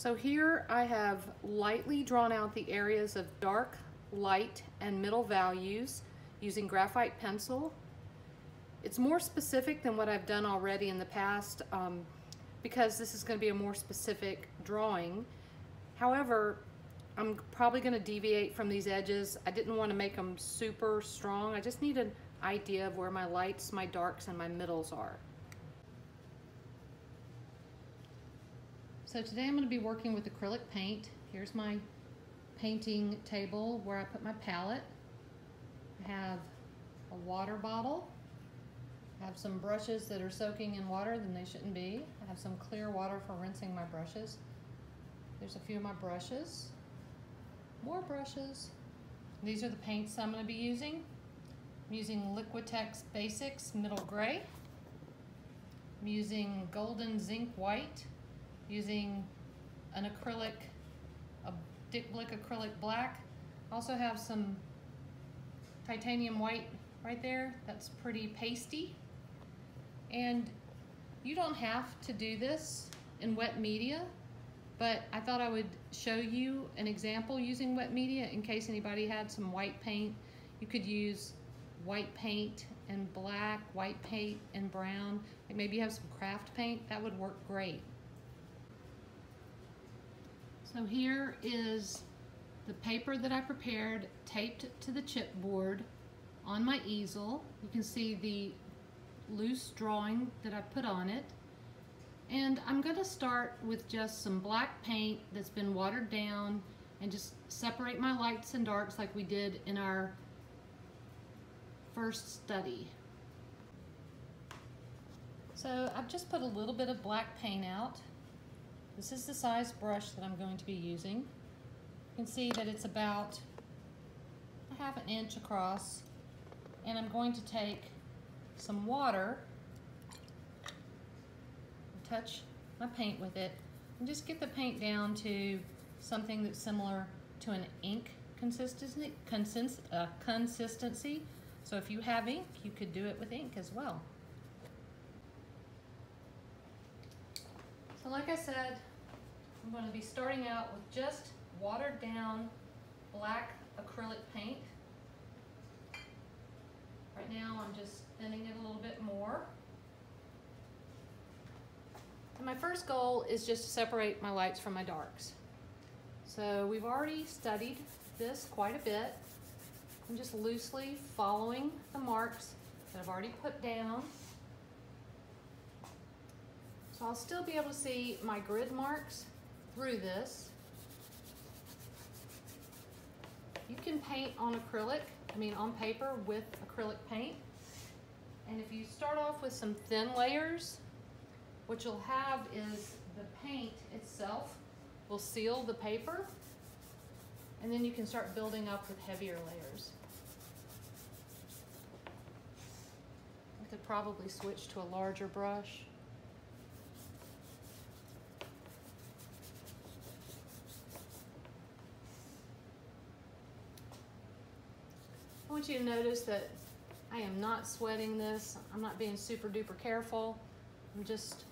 So here I have lightly drawn out the areas of dark, light, and middle values using graphite pencil. It's more specific than what I've done already in the past because this is going to be a more specific drawing. However, I'm probably going to deviate from these edges. I didn't want to make them super strong. I just need an idea of where my lights, my darks, and my middles are. So today I'm going to be working with acrylic paint. Here's my painting table where I put my palette. I have a water bottle. I have some brushes that are soaking in water than they shouldn't be. I have some clear water for rinsing my brushes. There's a few of my brushes. More brushes. These are the paints I'm going to be using. I'm using Liquitex Basics Middle Gray. I'm using Golden Zinc White. Using an acrylic, a Dick Blick acrylic black. I also have some titanium white right there. That's pretty pasty. And you don't have to do this in wet media, but I thought I would show you an example using wet media in case anybody had some white paint. You could use white paint and black, white paint and brown. Like maybe you have some craft paint, that would work great. So here is the paper that I prepared taped to the chipboard on my easel. You can see the loose drawing that I put on it. And I'm going to start with just some black paint that's been watered down and just separate my lights and darks like we did in our first study. So I've just put a little bit of black paint out. This is the size brush that I'm going to be using. You can see that it's about a ½ inch across, and I'm going to take some water, touch my paint with it, and just get the paint down to something that's similar to an ink consistency. So if you have ink, you could do it with ink as well. So like I said, I'm going to be starting out with just watered down black acrylic paint. Right now I'm just thinning it a little bit more. And my first goal is just to separate my lights from my darks. So we've already studied this quite a bit. I'm just loosely following the marks that I've already put down. So I'll still be able to see my grid marks through this. You can paint on on paper with acrylic paint. And if you start off with some thin layers, what you'll have is the paint itself will seal the paper, and then you can start building up with heavier layers. I could probably switch to a larger brush. I want you to notice that I am not sweating this. I'm not being super duper careful. I'm just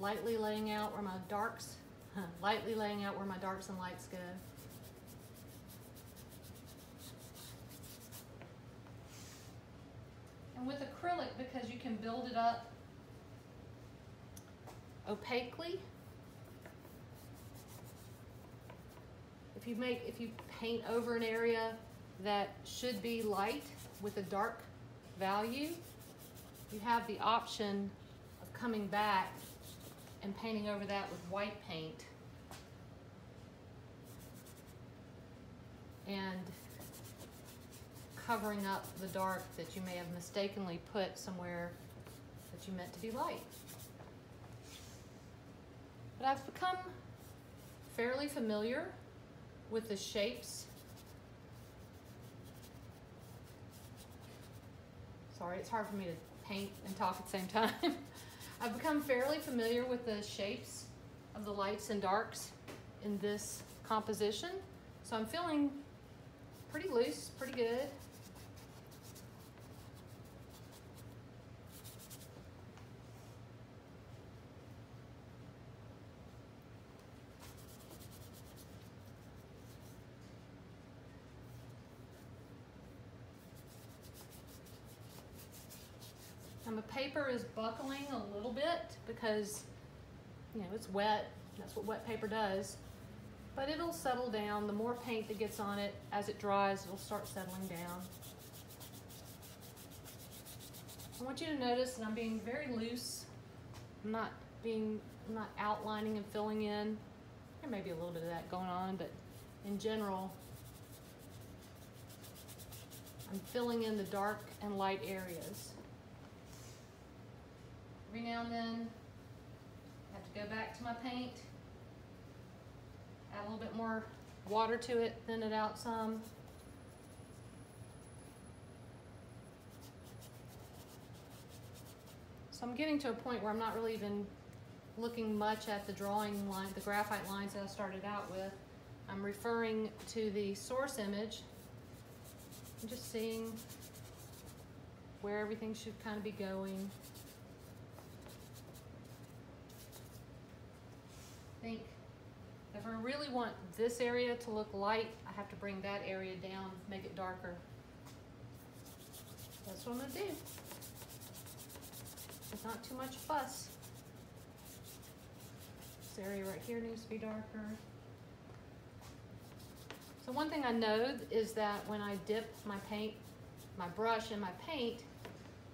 lightly laying out where my darks, and lights go. And with acrylic, because you can build it up opaquely, if you paint over an area that should be light with a dark value, you have the option of coming back and painting over that with white paint and covering up the dark that you may have mistakenly put somewhere that you meant to be light. But I've become fairly familiar with the shapes. Sorry, it's hard for me to paint and talk at the same time. I've become fairly familiar with the shapes of the lights and darks in this composition. So I'm feeling pretty loose, pretty good. my paper is buckling a little bit because, you know, it's wet. That's what wet paper does. But it'll settle down. The more paint that gets on it, as it dries, it'll start settling down. I want you to notice that I'm being very loose. I'm not outlining and filling in. There may be a little bit of that going on, but in general, I'm filling in the dark and light areas. Every now and then, I have to go back to my paint, add a little bit more water to it, thin it out some. So I'm getting to a point where I'm not really even looking much at the drawing line, the graphite lines that I started out with. I'm referring to the source image. I'm just seeing where everything should kind of be going. I think if I really want this area to look light, I have to bring that area down, make it darker. That's what I'm gonna do. There's not too much fuss. This area right here needs to be darker. So one thing I know is that when I dip my paint, my brush in my paint,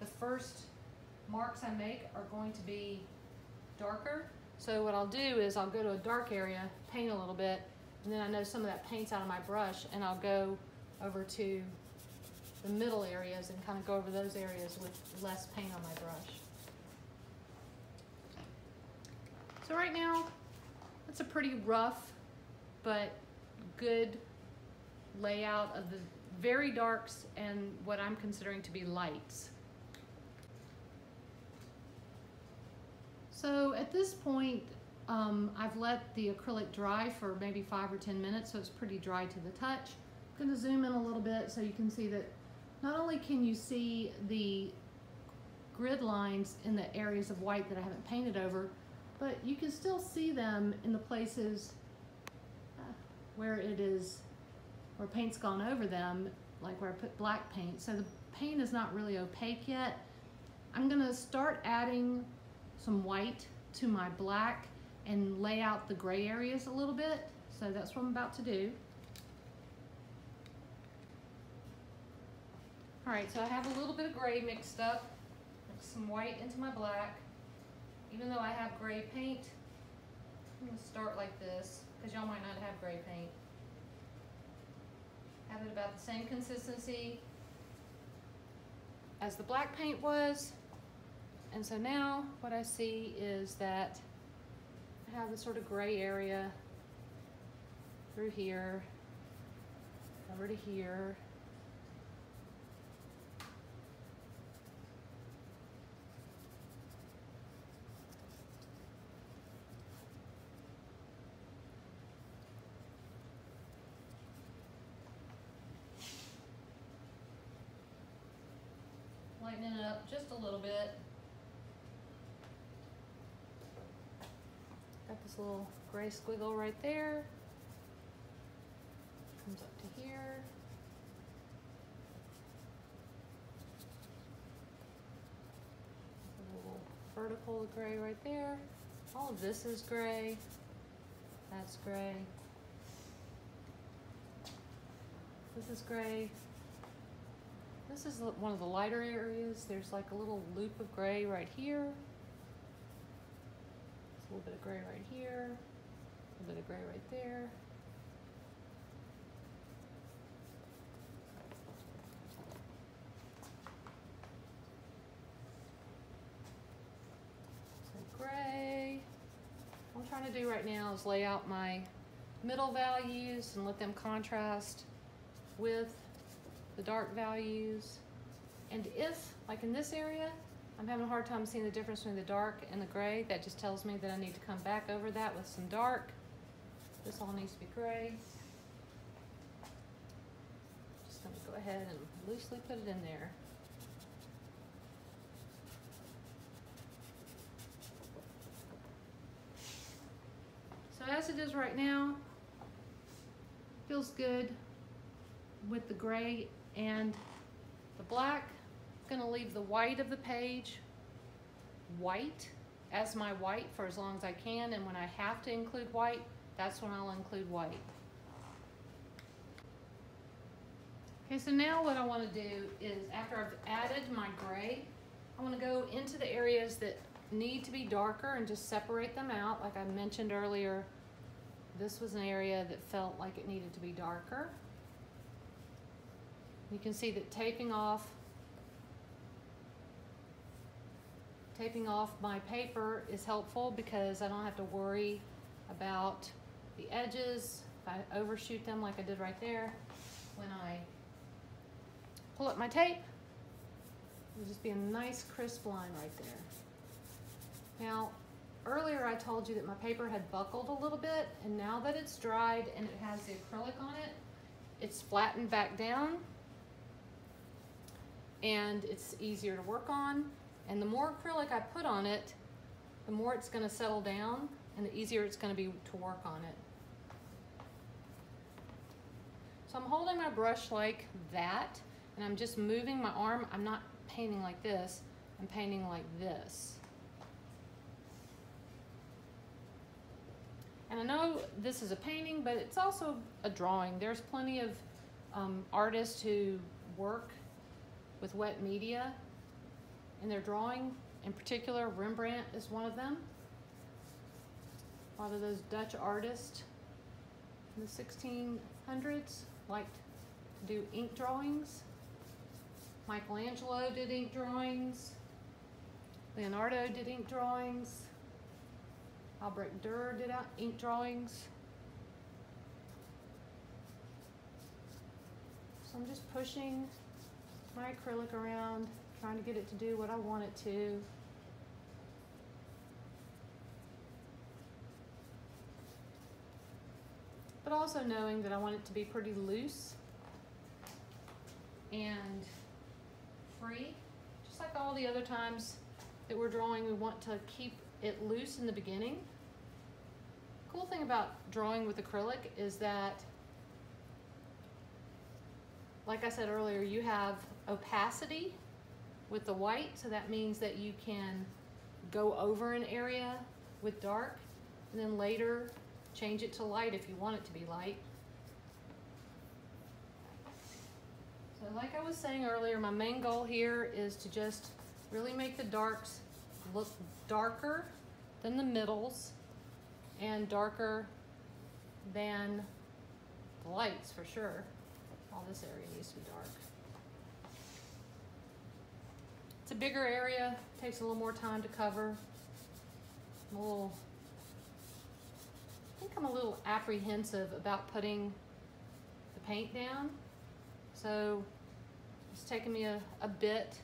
the first marks I make are going to be darker. So what I'll do is I'll go to a dark area, paint a little bit, and then I know some of that paint's out of my brush, and I'll go over to the middle areas and kind of go over those areas with less paint on my brush. So right now, it's a pretty rough but good layout of the very darks and what I'm considering to be lights. So at this point, I've let the acrylic dry for maybe 5 or 10 minutes, so it's pretty dry to the touch. I'm gonna zoom in a little bit so you can see that not only can you see the grid lines in the areas of white that I haven't painted over, but you can still see them in the places where paint's gone over them, like where I put black paint. So the paint is not really opaque yet. I'm gonna start adding some white to my black and lay out the gray areas a little bit. So that's what I'm about to do. All right, so I have a little bit of gray mixed up, mix some white into my black. Even though I have gray paint, I'm gonna start like this, because y'all might not have gray paint. Have it about the same consistency as the black paint was. And so now what I see is that I have this sort of gray area through here, over to here. Lightening it up just a little bit. Got this little gray squiggle right there. Comes up to here. A little vertical gray right there. All of this is gray. That's gray. This is gray. This is one of the lighter areas. There's like a little loop of gray right here. There's a little bit of gray right here. A little bit of gray right there. So gray. What I'm trying to do right now is lay out my middle values and let them contrast with the dark values. And if, like in this area, I'm having a hard time seeing the difference between the dark and the gray, that just tells me that I need to come back over that with some dark. This all needs to be gray. Just gonna go ahead and loosely put it in there. So as it is right now, feels good with the gray and the black. I'm gonna leave the white of the page white as my white for as long as I can, and when I have to include white, that's when I'll include white. Okay, so now what I want to do is, after I've added my gray, I want to go into the areas that need to be darker and just separate them out. Like I mentioned earlier, this was an area that felt like it needed to be darker. You can see that taping off my paper is helpful because I don't have to worry about the edges. If I overshoot them like I did right there, when I pull up my tape, it'll just be a nice crisp line right there. Now, earlier I told you that my paper had buckled a little bit, and now that it's dried and it has the acrylic on it, it's flattened back down and it's easier to work on. And the more acrylic I put on it, the more it's going to settle down and the easier it's going to be to work on it. So I'm holding my brush like that, and I'm just moving my arm. I'm not painting like this, I'm painting like this. And I know this is a painting, but it's also a drawing. There's plenty of artists who work with wet media in their drawing. In particular, Rembrandt is one of them. A lot of those Dutch artists in the 1600s liked to do ink drawings. Michelangelo did ink drawings. Leonardo did ink drawings. Albrecht Dürer did ink drawings. So I'm just pushing my acrylic around, trying to get it to do what I want it to. But also knowing that I want it to be pretty loose and free. Just like all the other times that we're drawing, we want to keep it loose in the beginning. Cool thing about drawing with acrylic is that, like I said earlier, you have opacity with the white, so that means that you can go over an area with dark and then later change it to light if you want it to be light. So like I was saying earlier, my main goal here is to just really make the darks look darker than the middles and darker than the lights for sure. All this area needs to be dark. It's a bigger area, takes a little more time to cover. I think I'm a little apprehensive about putting the paint down. So it's taken me a bit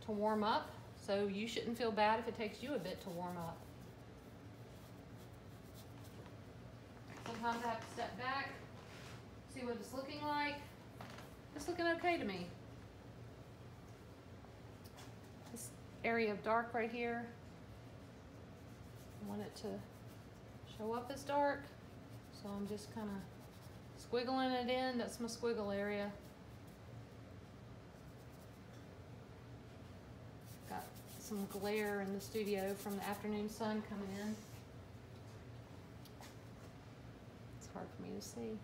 to warm up. So you shouldn't feel bad if it takes you a bit to warm up. Sometimes I have to step back, see what it's looking like. It's looking okay to me. This area of dark right here, I want it to show up as dark. So I'm just kind of squiggling it in. That's my squiggle area. Got some glare in the studio from the afternoon sun coming in. It's hard for me to see.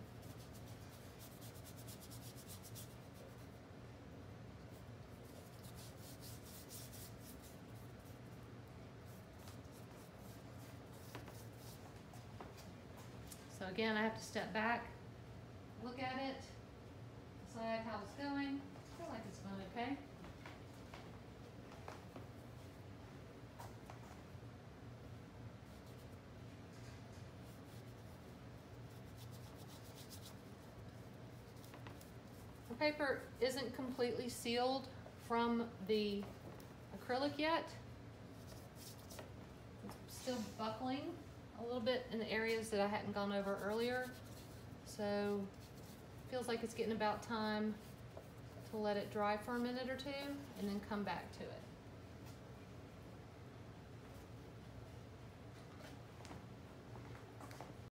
So again, I have to step back, look at it, decide how it's going. I feel like it's going okay. The paper isn't completely sealed from the acrylic yet. It's still buckling a little bit in the areas that I hadn't gone over earlier. So feels like it's getting about time to let it dry for a minute or two and then come back to it.